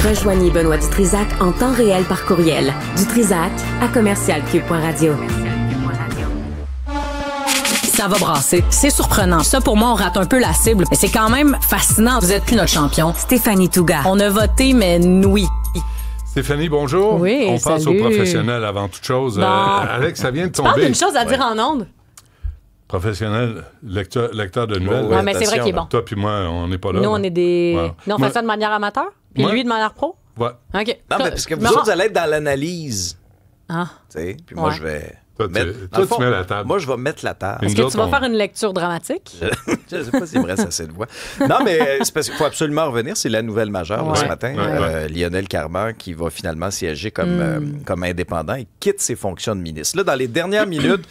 Rejoignez Benoît Dutrisac en temps réel par courriel. Dutrisac@commercialcube.radio. Ça va brasser. C'est surprenant. Ça, pour moi, on rate un peu la cible. Mais c'est quand même fascinant. Vous êtes plus notre champion. Stéphanie Touga. On a voté, mais oui. Stéphanie, bonjour. Oui, on passe salut. aux professionnels avant toute chose. Bon. Alex, ça vient de Tu parles tomber. d'une chose à dire en ondes? Professionnel, lecteur de nouvelles. Ouais, mais c'est vrai qu'il est bon. Toi puis moi, on n'est pas là. Nous, on est des... Ouais. Nous, on fait ça de manière amateur, puis Ouais. lui de manière pro. Ouais. OK. Non, mais parce que vous Non. autres, vous allez être dans l'analyse. Ah. Tu sais, puis moi, Ouais. je vais. Toi, mettre- tu dans le fond, mets la table. Moi, je vais mettre la table. Une Est-ce que autres, tu vas on- faire une lecture dramatique? Je ne sais pas si c'est vrai, ça, cette voix. Non, mais c'est parce qu'il faut absolument revenir. C'est la nouvelle majeure là, Ouais. ce matin. Ouais. Lionel Carman qui va finalement siéger comme indépendant et quitte ses fonctions de ministre. Là, dans les dernières minutes,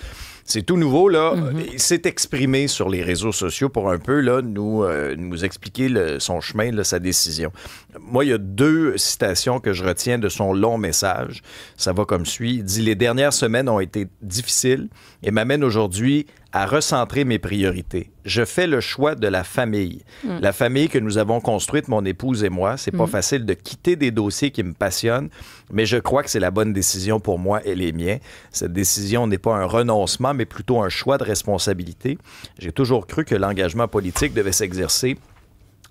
c'est tout nouveau, là. Il s'est exprimé sur les réseaux sociaux pour un peu là, nous expliquer son chemin, là, sa décision. Moi, il y a 2 citations que je retiens de son long message. Ça va comme suit. Il dit « Les dernières semaines ont été difficiles et m'amènent aujourd'hui à recentrer mes priorités. Je fais le choix de la famille. La famille que nous avons construite, mon épouse et moi. C'est pas facile de quitter des dossiers qui me passionnent, mais je crois que c'est la bonne décision pour moi et les miens. Cette décision n'est pas un renoncement, mais plutôt un choix de responsabilité. J'ai toujours cru que l'engagement politique devait s'exercer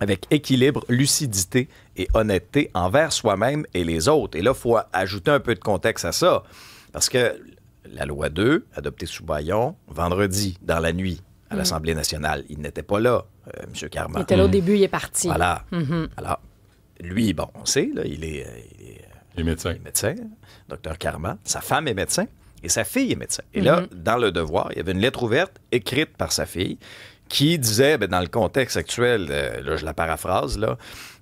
avec équilibre, lucidité et honnêteté envers soi-même et les autres. Et là, il faut ajouter un peu de contexte à ça, parce que la loi 2, adoptée sous Bayon, vendredi, dans la nuit, à l'Assemblée nationale, il n'était pas là, M. Carman. Il était là au début, il est parti. Voilà. Alors, lui, bon, on sait, là, il est Les médecins. médecin, Dr Carman. Sa femme est médecin et sa fille est médecin. Et là, dans Le Devoir, il y avait une lettre ouverte écrite par sa fille qui disait, dans le contexte actuel, là, je la paraphrase, là,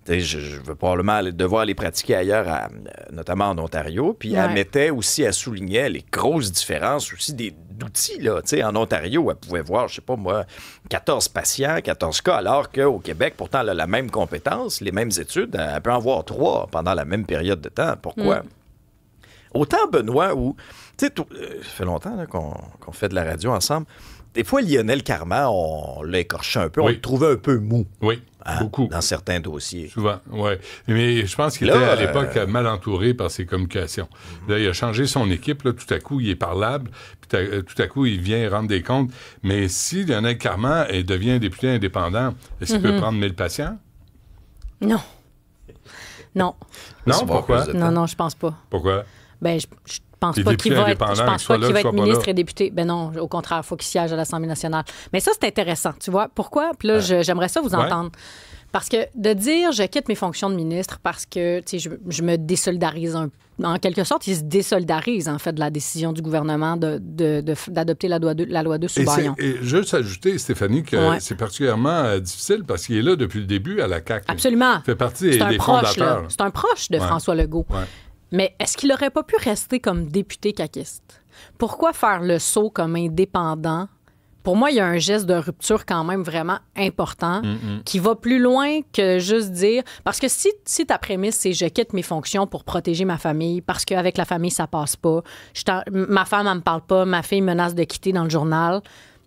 je veux probablement devoir les pratiquer ailleurs, notamment en Ontario. Puis elle mettait aussi, elle soulignait les grosses différences aussi d'outils. Là. En Ontario, elle pouvait voir, je sais pas moi, 14 patients, 14 cas, alors qu'au Québec, pourtant, elle a la même compétence, les mêmes études, elle peut en voir 3 pendant la même période de temps. Pourquoi? Autant Benoît, où, ça fait longtemps là, qu'on fait de la radio ensemble, des fois, Lionel Carman, on l'a écorché un peu, on Oui. le trouvait un peu mou. Oui, beaucoup. Dans certains dossiers. Souvent, oui. Mais je pense qu'il Là, était à l'époque mal entouré par ses communications. Là, il a changé son équipe. Là, tout à coup, il est parlable. Puis tout à coup, il vient rendre des comptes. Mais si Lionel Carman devient député indépendant, est-ce qu'il peut prendre 1000 patients? Non. Non. Non, Ça va pourquoi? plus de- Non, je pense pas. Pourquoi? Ben, je pense Les pas qu'il députés va être, je indépendants, pense soit pas là, qu'il va soit être pas ministre là. et député. Ben non, au contraire, il faut qu'il siège à l'Assemblée nationale. Mais ça, c'est intéressant, tu vois. Pourquoi? Puis là, j'aimerais ça vous entendre. Parce que de dire je quitte mes fonctions de ministre parce que je me désolidarise en quelque sorte, il se désolidarise en fait de la décision du gouvernement d'adopter la loi 2 sous Bayon. Et juste ajouter, Stéphanie, que c'est particulièrement difficile parce qu'il est là depuis le début à la CAQ. Absolument. Il fait partie des Proche, fondateurs. là. C'est un proche de François Legault. Ouais. Mais est-ce qu'il n'aurait pas pu rester comme député caquiste? Pourquoi faire le saut comme indépendant? Pour moi, il y a un geste de rupture quand même vraiment important qui va plus loin que juste dire... Parce que si ta prémisse, c'est « je quitte mes fonctions pour protéger ma famille parce qu'avec la famille, ça passe pas. Ma femme, elle me parle pas. Ma fille menace de quitter dans le journal. »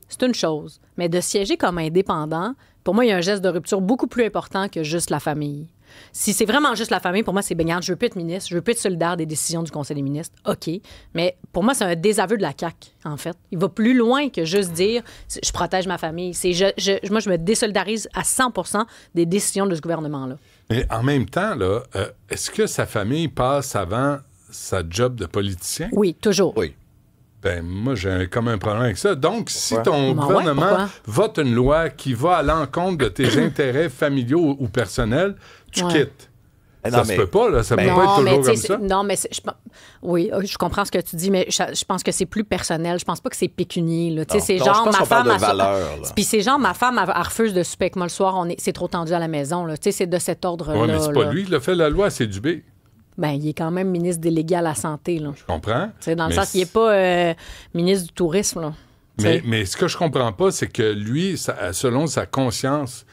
C'est une chose. Mais de siéger comme indépendant, pour moi, il y a un geste de rupture beaucoup plus important que juste la famille. Si c'est vraiment juste la famille, pour moi, c'est baignant. Je veux plus être ministre, je veux plus être solidaire des décisions du Conseil des ministres. OK. Mais pour moi, c'est un désaveu de la CAQ, en fait. Il va plus loin que juste dire je protège ma famille. Moi, je me désolidarise à 100% des décisions de ce gouvernement-là. Mais en même temps, là, est-ce que sa famille passe avant sa job de politicien? Oui, toujours. Oui. Ben, moi, j'ai comme un problème avec ça. Donc, si Pourquoi? ton Ben ouais, gouvernement pourquoi? vote une loi qui va à l'encontre de tes intérêts familiaux ou personnels, tu quittes. Ça se peut pas, là. Ça peut pas être toujours comme ça. Non, mais oui, je comprends ce que tu dis, mais je pense que c'est plus personnel. Je pense pas que c'est pécunier. Là. C'est genre, je pense ma qu'on femme... parle de valeur, là. Puis c'est genre, ma femme, elle refuse de souper avec moi le soir. C'est trop tendu à la maison. Là. C'est de cet ordre-là. Oui, mais c'est pas là. lui qui a fait la loi, c'est Dubé. Ben, il est quand même ministre délégué à la santé. Là. Je comprends. Dans le sens qu'il n'est pas ministre du tourisme. Là. Mais ce que je comprends pas, c'est que lui, selon sa conscience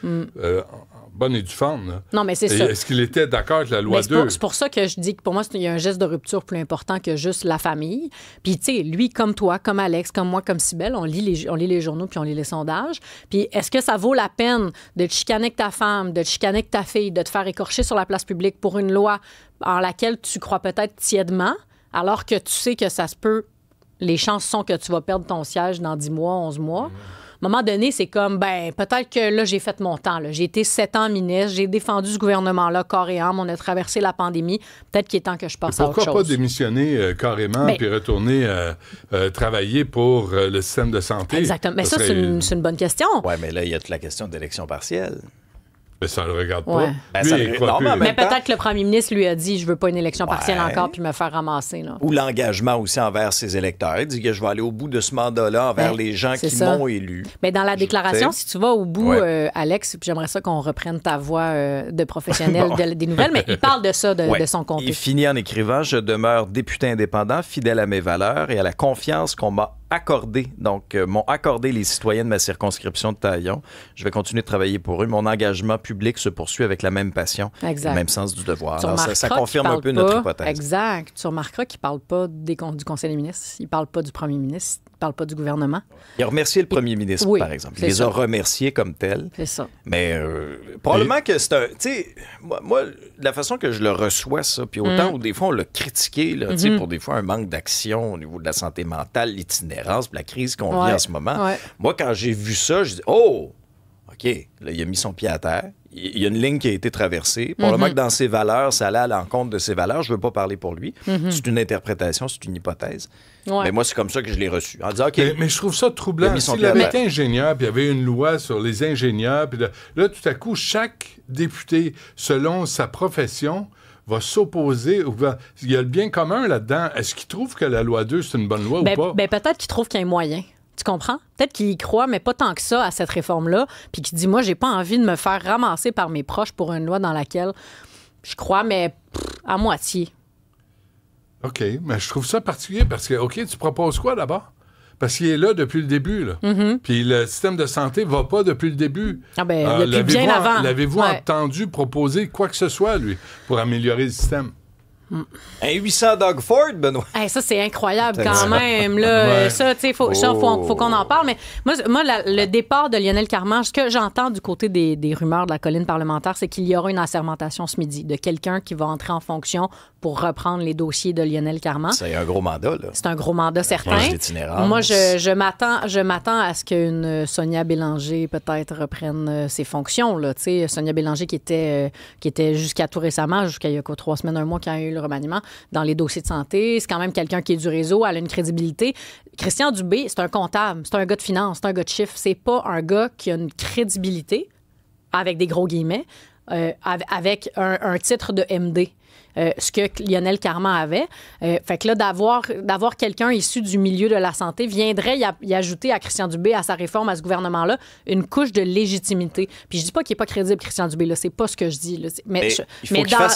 bonne et due forme. Là. Non, mais c'est ça. Est-ce qu'il était d'accord avec la loi Mais 2? C'est pour ça que je dis que pour moi, il y a un geste de rupture plus important que juste la famille. Puis, tu sais, lui, comme toi, comme Alex, comme moi, comme Cybèle, on lit les journaux puis on lit les sondages. Puis, est-ce que ça vaut la peine de te chicaner avec ta femme, de te chicaner avec ta fille, de te faire écorcher sur la place publique pour une loi en laquelle tu crois peut-être tièdement, alors que tu sais que ça se peut, les chances sont que tu vas perdre ton siège dans 10 mois, 11 mois. À un moment donné, c'est comme, peut-être que là, j'ai fait mon temps. Là. J'ai été 7 ans ministre, j'ai défendu ce gouvernement-là corps et âme, on a traversé la pandémie. Peut-être qu'il est temps que je passe à autre chose. Pourquoi pas démissionner carrément puis retourner travailler pour le système de santé? Exactement. Mais ça, c'est une bonne question. Oui, mais là, il y a toute la question d'élection partielle. Mais ça ne le regarde pas. Ouais. Lui, mais peut-être que le premier ministre lui a dit je veux pas une élection partielle encore puis me faire ramasser. Là. Ou l'engagement aussi envers ses électeurs. Il dit que je vais aller au bout de ce mandat-là envers les gens qui m'ont élu. Mais dans la déclaration, si tu vas au bout, Alex, puis j'aimerais ça qu'on reprenne ta voix de professionnel des nouvelles, mais il parle de ça, de son comté. Il finit en écrivant « Je demeure député indépendant, fidèle à mes valeurs et à la confiance qu'on m'a accordé, donc m'ont accordé les citoyens de ma circonscription de Taillon. Je vais continuer de travailler pour eux. Mon engagement public se poursuit avec la même passion, le même sens du devoir. Alors, ça confirme un peu notre hypothèse. Exact. Tu remarqueras qu'il ne parle pas du Conseil des ministres, il ne parle pas du premier ministre, il ne parle pas du gouvernement. Il a remercié le premier ministre, par exemple. Il les a remerciés comme tels. C'est ça. Mais probablement que c'est un... Tu sais, moi, la façon que je le reçois, ça, puis autant où des fois on l'a critiqué, là, pour des fois un manque d'action au niveau de la santé mentale, l'itinéraire, la crise qu'on vit en ce moment. Moi, quand j'ai vu ça, je dis « Oh! OK, là, il a mis son pied à terre. Il y a une ligne qui a été traversée. Probablement que dans ses valeurs, ça allait à l'encontre de ses valeurs. Je ne veux pas parler pour lui. C'est une interprétation, c'est une hypothèse. Mais moi, c'est comme ça que je l'ai reçu. En disant, OK. Mais je trouve ça troublant. S'il avait été ingénieur, puis il y avait une loi sur les ingénieurs, puis là, tout à coup, chaque député, selon sa profession, va s'opposer. Il y a le bien commun là-dedans. Est-ce qu'il trouve que la loi 2, c'est une bonne loi ou pas? Peut-être qu'il trouve qu'il y a un moyen. Tu comprends? Peut-être qu'il y croit, mais pas tant que ça à cette réforme-là. Puis qu'il dit, moi, j'ai pas envie de me faire ramasser par mes proches pour une loi dans laquelle je crois, mais à moitié. OK, mais je trouve ça particulier parce que, OK, tu proposes quoi d'abord? Parce qu'il est là depuis le début. Là. Puis le système de santé va pas depuis le début. Depuis bien avant. L'avez-vous entendu proposer quoi que ce soit, lui, pour améliorer le système? Un 800 Doug Ford, Benoît. Ça, c'est incroyable quand même. Là. Ça, tu sais, faut qu'on en parle. Mais moi le départ de Lionel Carman, ce que j'entends du côté des rumeurs de la colline parlementaire, c'est qu'il y aura une assermentation ce midi de quelqu'un qui va entrer en fonction pour reprendre les dossiers de Lionel Carman. C'est un gros mandat, là. C'est un gros mandat certain. Moi, je m'attends à ce qu'une Sonia Bélanger peut-être reprenne ses fonctions. Là. Sonia Bélanger qui était jusqu'à tout récemment, jusqu'à il y a 3 semaines, 1 mois, quand il y a eu le remaniement dans les dossiers de santé. C'est quand même quelqu'un qui est du réseau, elle a une crédibilité. Christian Dubé, c'est un comptable, c'est un gars de finance, c'est un gars de chiffres. C'est pas un gars qui a une crédibilité, avec des gros guillemets, avec un titre de MD. Ce que Lionel Carman avait. Fait que là, d'avoir quelqu'un issu du milieu de la santé viendrait y ajouter à Christian Dubé, à sa réforme, à ce gouvernement-là, une couche de légitimité. Puis je dis pas qu'il est pas crédible, Christian Dubé, là, c'est pas ce que je dis. Là. Mais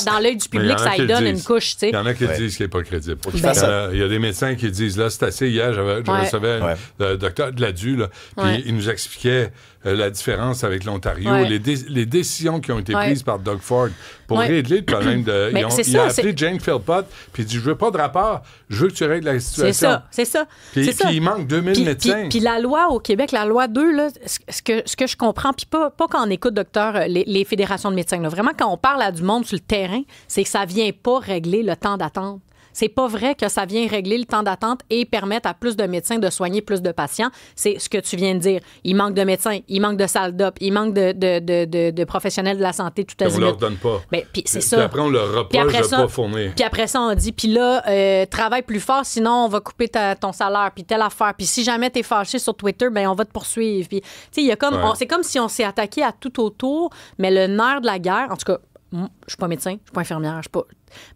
dans l'œil du public, ça lui donne une couche. Il y en a qui disent qu'il est pas crédible. Il y a des médecins qui disent, là, c'est assez. Hier, je recevais le docteur Gladu, là, puis il nous expliquait la différence avec l'Ontario, les décisions qui ont été prises par Doug Ford pour régler le problème de... Il a appelé Jane Philpott, puis il dit, je veux pas de rapport, je veux que tu règles la situation. C'est ça. Puis il manque 2000 médecins. Puis la loi au Québec, la loi 2, là, ce que je comprends, puis pas quand on écoute, docteur, les fédérations de médecins, là, vraiment, quand on parle à du monde sur le terrain, c'est que ça vient pas régler le temps d'attente. C'est pas vrai que ça vient régler le temps d'attente et permettre à plus de médecins de soigner plus de patients. C'est ce que tu viens de dire. Il manque de médecins, il manque de salles d'op, il manque de professionnels de la santé tout à l'heure. On leur donne pas. Puis c'est ça. Puis après, on leur reproche de pas fournir. Puis après ça, on dit, puis là, travaille plus fort, sinon on va couper ton salaire, puis telle affaire. Puis si jamais t'es fâché sur Twitter, ben on va te poursuivre. Puis, tu sais, il y a comme... c'est comme si on s'est attaqué à tout autour, mais le nerf de la guerre, en tout cas, je suis pas médecin, je suis pas infirmière, je suis pas...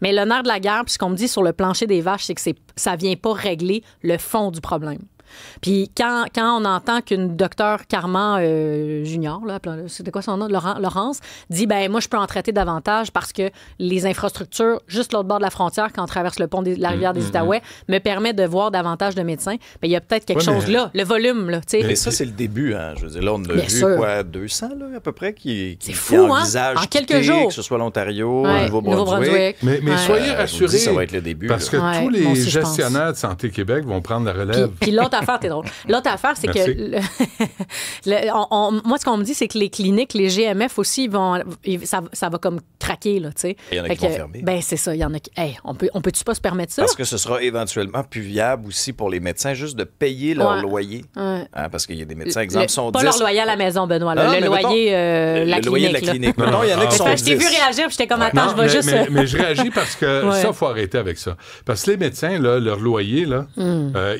Mais le nerf de la guerre, puis ce qu'on me dit sur le plancher des vaches, c'est que ça vient pas régler le fond du problème. Puis quand on entend qu'une docteure Carman Junior, là, c'était quoi son nom? Laurence, dit, ben moi, je peux en traiter davantage parce que les infrastructures, juste l'autre bord de la frontière, quand on traverse le pont de la rivière des Outaouais, me permet de voir davantage de médecins. Ben, il y a peut-être quelque chose là, le volume, là, tu sais. Mais ça, c'est le début, hein. Je veux dire, là, on a Bien vu, sûr. 200, là, à peu près, qui hein? envisagent En quelques jours. que ce soit l'Ontario, Ouais, le Nouveau-Brunswick. Mais soyez rassurés. Ça va être le début. Parce là. que tous moi les aussi, je pense. gestionnaires de Santé Québec vont prendre la relève. Puis l'autre affaire, t'es drôle. L'autre affaire, c'est Merci. que moi, ce qu'on me dit, c'est que les cliniques, les GMF aussi, ça va comme craquer, là, tu sais. Il y en a Fait qui vont que, fermer. Ben, c'est ça. Il y en a qui. Hey, on peut-tu pas se permettre ça? Parce que ce sera éventuellement plus viable aussi pour les médecins juste de payer leur Ouais. loyer. Ouais. Hein, parce qu'il y a des médecins, exemple, qui sont pas 10. leur loyer à la maison, Benoît. Là. Non, le mais loyer, la le loyer de la clinique. clinique. Non, il y en a qui sont Je t'ai vu 10. réagir, puis j'étais comme, attends, Non, je vais juste. mais je réagis parce que Ouais. ça, il faut arrêter avec ça. Parce que les médecins, là, leur loyer, là,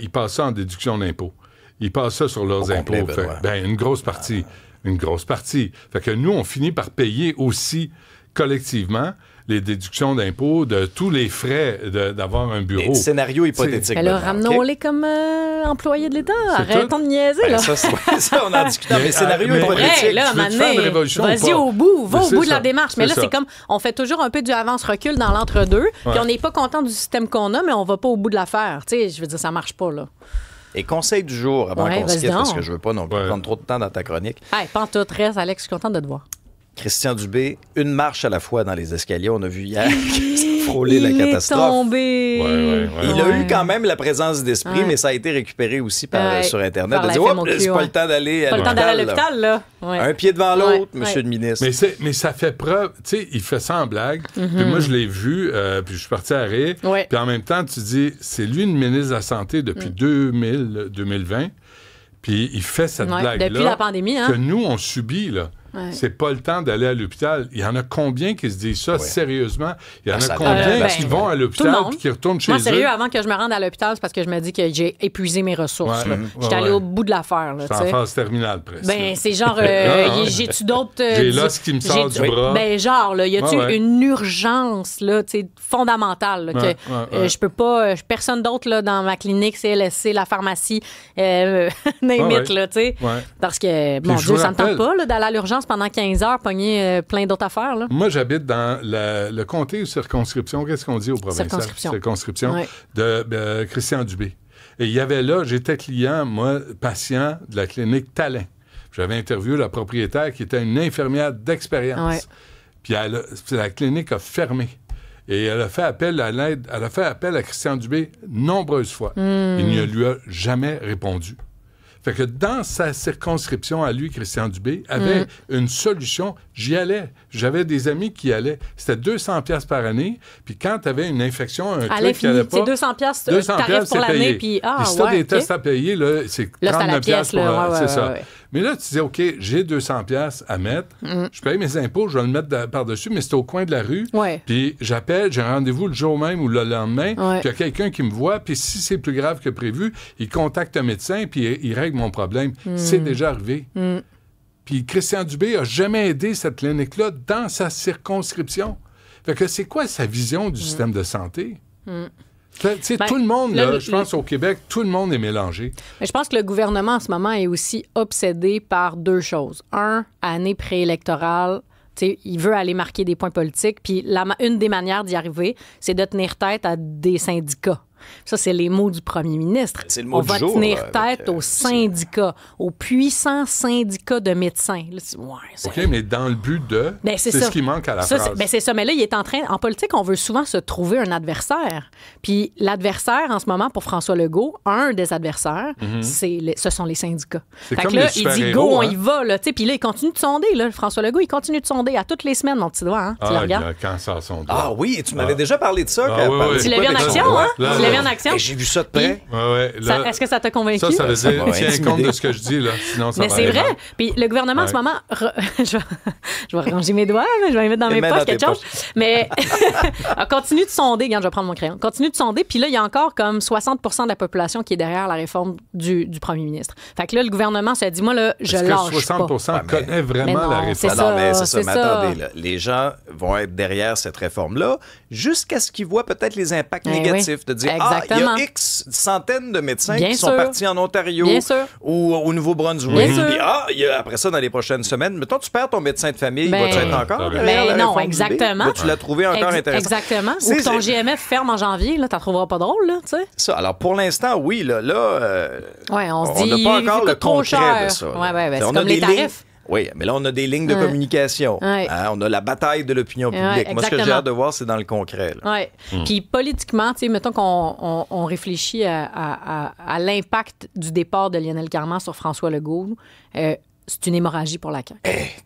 ils passent ça en déduction d'impôts. Ils passent ça sur leurs Au impôts. complet, Benoît. Une grosse partie. Une grosse partie. Fait que nous, on finit par payer aussi collectivement les déductions d'impôts de tous les frais d'avoir un bureau. Et scénario hypothétique. Mais là, Benoît, ramenons-les comme employés de l'État. Arrêtons de niaiser, là. Ça, on en discute. Mais scénario mais- hypothétique. Vrai, là, tu veux-tu maintenant, faire une révolution ou vas-y pas? au bout, va Mais au c'est bout de la ça. démarche. Mais là, C'est c'est ça. comme, on fait toujours un peu du avance-recul dans l'entre-deux, puis Ouais. on n'est pas content du système qu'on a, mais on va pas au bout de l'affaire. Tu sais, je veux dire, ça marche pas, là. Et conseil du jour, avant Ouais, qu'on se vas-y quitte, parce donc. que je veux pas non plus Ouais. prendre trop de temps dans ta chronique. Hey, pantoute, reste, Alex, je suis contente de te voir. Christian Dubé, une marche à la fois dans les escaliers. On a vu hier qu'il a frôlé la Il catastrophe. est tombé. Ouais. Il a Ouais. eu quand même la présence d'esprit, Ouais. mais ça a été récupéré aussi Ouais. sur Internet. Par De la dire, FM au oh, cul, c'est pas ouais. le temps d'aller à Pas le temps d'aller à l'hôpital. l'hôpital, là. Ouais. Un pied devant Ouais, l'autre, monsieur ouais. le ministre. Mais ça fait preuve, tu sais, il fait ça en blague. Puis moi, je l'ai vu, puis je suis parti à rire. Ouais. Puis en même temps, tu dis, c'est lui le ministre de la Santé depuis 2020. Puis il fait cette Ouais, blague-là. depuis la pandémie, hein. Que nous, on subit, là. Ouais. C'est pas le temps d'aller à l'hôpital. Il y en a combien qui se disent ça sérieusement? Il y en a ça combien ben, qui vont à tout le l'hôpital monde. puis qui retournent chez Moi, eux? sérieux, avant que je me rende à l'hôpital, c'est parce que je me dis que j'ai épuisé mes ressources. Ouais, là. ouais, J'étais allée ouais. au bout de l'affaire. Là, C'est tu en sais. phase terminale, presque. Ben, c'est genre, Ah, j'ai-tu d'autres... J'ai l'os qui me sort du bras. Ben, genre, là, y a-tu Ouais, ouais. une urgence, là, tu sais, fondamentale, là, Ouais, que ouais. je peux pas... personne d'autre, là, dans ma clinique, CLSC, la pharmacie, name Ouais, it, là, tu sais. Ouais. Parce que, mon je Dieu, vous ça me tente rappelle- pas, là, d'aller à l'urgence pendant 15 heures, pogner plein d'autres affaires, là. Moi, j'habite dans le comté ou circonscription, qu'est-ce qu'on dit au provincial? Circonscription. Ouais. De Christian Dubé. Et il y avait là, j'étais client, moi, patient de la clinique Talin. J'avais interviewé la propriétaire qui était une infirmière d'expérience. Ouais. Puis la clinique a fermé. Et elle a fait appel à l'aide, elle a fait appel à Christian Dubé nombreuses fois. Il ne lui a jamais répondu. Fait que dans sa circonscription à lui, Christian Dubé avait une solution. J'y allais. J'avais des amis qui y allaient. C'était 200 pièces par année. Puis quand tu avais une infection, un À truc qui allait pas... c'est 200 piastres, 200 tarif piastres, pour c'est l'année, payé. puis si t'as ouais, des ok. tests à payer, là, c'est Là, c'est à la 39 pièce, piastres pour... là, ouais, c'est ouais, ça. ouais. Mais là, tu dis, OK, j'ai 200 piastres à mettre. Je paye mes impôts, je vais le mettre par-dessus, mais c'est au coin de la rue. Ouais. Puis j'appelle, j'ai un rendez-vous le jour même ou le lendemain. Ouais. Puis il y a quelqu'un qui me voit. Puis si c'est plus grave que prévu, il contacte un médecin puis il règle mon problème. C'est déjà arrivé. Puis Christian Dubé a jamais aidé cette clinique-là dans sa circonscription. Fait que c'est quoi sa vision du système de santé? Tu sais, Ben, tout le monde, là, le- je pense au Québec, tout le monde est mélangé. Mais je pense que le gouvernement en ce moment est aussi obsédé par deux choses. Un, année préélectorale, tu sais, il veut aller marquer des points politiques. Puis une des manières d'y arriver, c'est de tenir tête à des syndicats. Ça, c'est les mots du premier ministre. C'est le mot On du va jour, tenir là, avec, tête aux syndicats, aux puissants syndicats de médecins. Là, c'est- OK, mais dans le but de... Ben, c'est c'est ça. ce qui manque à la Ça, phrase. c'est ça. Mais là, il est en train... En politique, on veut souvent se trouver un adversaire. Puis l'adversaire, en ce moment, pour François Legault, un des adversaires, ce sont les syndicats. C'est Fait comme que là, les il dit, super-héros, go, on hein. y va. Là, tu sais. Puis là, il continue de sonder. Là. François Legault, il continue de sonder à toutes les semaines, mon petit doigt. Hein. Tu le Ah, il regardes? a cancer son doigt. Ah oui, et tu m'avais déjà parlé de ça. Ah, oui, oui. Tu l'as vu en action, hein? Là, Tu l'as vu en là. action? J'ai vu ça de près. Ouais, Ça- là, Est-ce que ça t'a convaincu? ça veut Ça dire, m'a tiens intimidé. compte de ce que je dis, là. Sinon, ça Mais va c'est aller vrai. mal. Puis le gouvernement, en ce Ouais. moment, je vais ranger mes doigts, là, je vais les mettre dans Les mes mains poches, dans tes quelque chose. Mais continue de sonder. Regarde, je vais prendre mon crayon. Continue de sonder. Puis là, il y a encore comme 60 de la population qui est derrière la réforme du premier ministre. Fait que là, le gouvernement se dit, moi, là, je Est-ce que lâche 60 pas. Ouais, mais- connaît vraiment Mais non, la réforme? c'est Ah ça, non, mais c'est ça. c'est Mais ça. attendez, là, les gens vont être derrière cette réforme-là jusqu'à ce qu'ils voient peut-être les impacts Eh négatifs. oui. De dire, Exactement. il y a X centaines de médecins Bien qui sûr. sont partis en Ontario Bien sûr. ou au Nouveau-Brunswick. Bien sûr. Puis, après ça, dans les prochaines semaines, mettons, tu perds ton médecin de famille, Ben, va-tu être encore ben derrière la non, réforme du exactement. B? Là, tu l'as trouvé encore intéressant. Exactement. Ou C'est- que ton GMF ferme en janvier, là, t'en trouveras pas drôle, là, tu sais. Ça, alors, pour l'instant, oui, là, Ouais, on se on dit, n'a pas encore il le coûte trop concret cher. de ça. là. Ouais, On c'est a comme des les lignes- tarifs. Oui, mais là, on a des lignes de Ouais. communication. Ouais. Hein, on a la bataille de l'opinion publique. Ouais, Moi, ce que j'ai exactement. hâte de voir, c'est dans le concret. Là. Ouais. Puis politiquement, tu sais, mettons qu'on réfléchit à l'impact du départ de Lionel Carman sur François Legault, c'est une hémorragie pour la CAQ.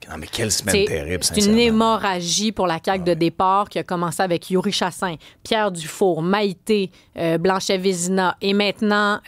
Non, mais quelle semaine terrible, C'est une sincèrement. hémorragie pour la CAQ de départ qui a commencé avec Yuri Chassin, Pierre Dufour, Maïté, Blanchet-Vézina et maintenant,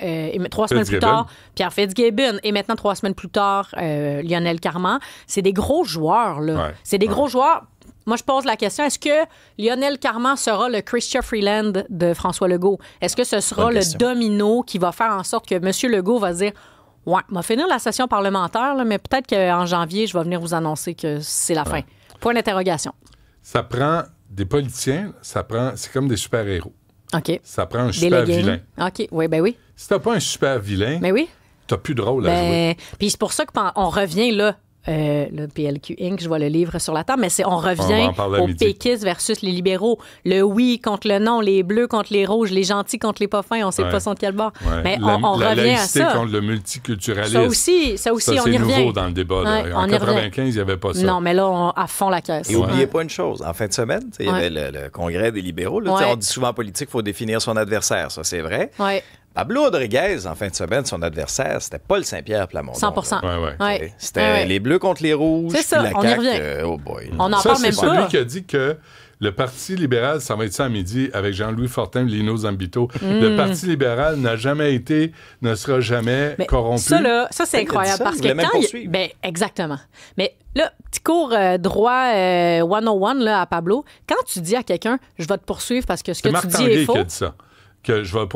3 semaines plus Fitzgibbon. tard, Pierre Fitzgibbon et maintenant 3 semaines plus tard, Lionel Carman. C'est des gros joueurs, là. Ouais. C'est des gros joueurs. Moi, je pose la question, est-ce que Lionel Carman sera le Chrystia Freeland de François Legault? Est-ce que ce sera Bonne le question. domino qui va faire en sorte que M. Legault va se dire « Ouais, on va finir la session parlementaire, là, mais peut-être qu'en janvier, je vais venir vous annoncer que c'est la fin. » Point d'interrogation. Ça prend des politiciens, c'est comme des super-héros. OK. Ça prend un super Délégué. vilain. OK, oui, ben oui. Si t'as pas un super vilain, Ben oui. t'as plus de rôle à jouer. Ben, puis c'est pour ça qu'on revient là. Le PLQ Inc., je vois le livre sur la table, mais on On va revient en parler à aux midi. péquistes versus les libéraux. Le oui contre le non, les bleus contre les rouges, les gentils contre les pas fins, on sait Ouais. pas son de quel bord. Ouais. Mais La on la revient à laïcité ça. contre le multiculturalisme. Ça aussi, Ça, on c'est y revient. nouveau dans le débat. Là. Ouais, En on y revient. 95, il n'y avait pas ça. Non, mais là, à fond la caisse. Et n'oubliez pas une chose, en fin de semaine, il y Ouais. avait le congrès des libéraux. Là, Ouais. On dit souvent en politique, il faut définir son adversaire. Ça, c'est vrai. Ouais, Pablo Rodriguez, en fin de semaine, son adversaire, c'était pas le Saint-Pierre Plamondon. 100%. Ouais, ouais. Ouais. C'était Ouais. les Bleus contre les Rouges. C'est ça, puis la on y CAQ, revient. oh boy. On en Ça, parle c'est même celui pas. qui a dit que le Parti libéral, ça va être ça à midi avec Jean-Louis Fortin, Lino Zambito. Le Parti libéral n'a jamais été, ne sera jamais Mais corrompu. ça, là, ça, c'est Il a dit incroyable. ça, Parce il que voulait même quand. poursuivre. Ben, exactement. Mais là, petit cours droit 101 là, à Pablo, quand tu dis à quelqu'un, je vais te poursuivre parce que ce que C'est tu Marc dis Tanguay est faux. qui a dit ça.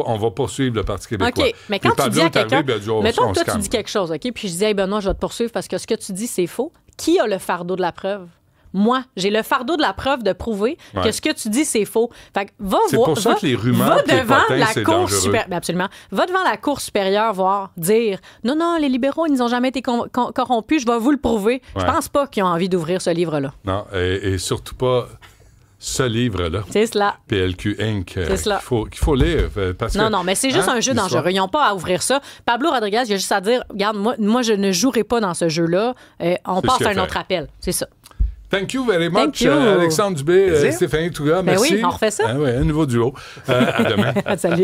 On va poursuivre le Parti québécois. OK, mais quand Puis tu dis Pablo à est arrivé, quelqu'un, ben, il a dit, oh, mettons on que se toi, tu calme. dis quelque chose, OK, puis je dis, hey, Benoît, je vais te poursuivre parce que ce que tu dis, c'est faux. Qui a le fardeau de la preuve? Moi, j'ai le fardeau de la preuve de prouver Ouais. que ce que tu dis, c'est faux. Fait que C'est pour ça que les rumeurs va pis les devant potins, la c'est cour dangereux. supérieure. Ben absolument. Va devant la cour supérieure, voir, dire non, les libéraux, ils n'ont jamais été corrompus, je vais vous le prouver. Ouais. Je pense pas qu'ils ont envie d'ouvrir ce livre-là. Non, et surtout pas ce livre-là. C'est cela. PLQ Inc. C'est cela. Qu'il faut lire. Parce que, Non, mais c'est juste hein, un jeu l'histoire. dangereux. Ils n'ont pas à ouvrir ça. Pablo Rodriguez, il a juste à dire regarde, moi je ne jouerai pas dans ce jeu-là. On C'est passe ce qu'il à a un fait. autre appel. C'est ça. Thank you very much, you. Alexandre Dubé, Plaisir. Stéphanie Touga. Ben Merci. oui, on refait ça. Ah ouais, un nouveau duo. À demain. Salut.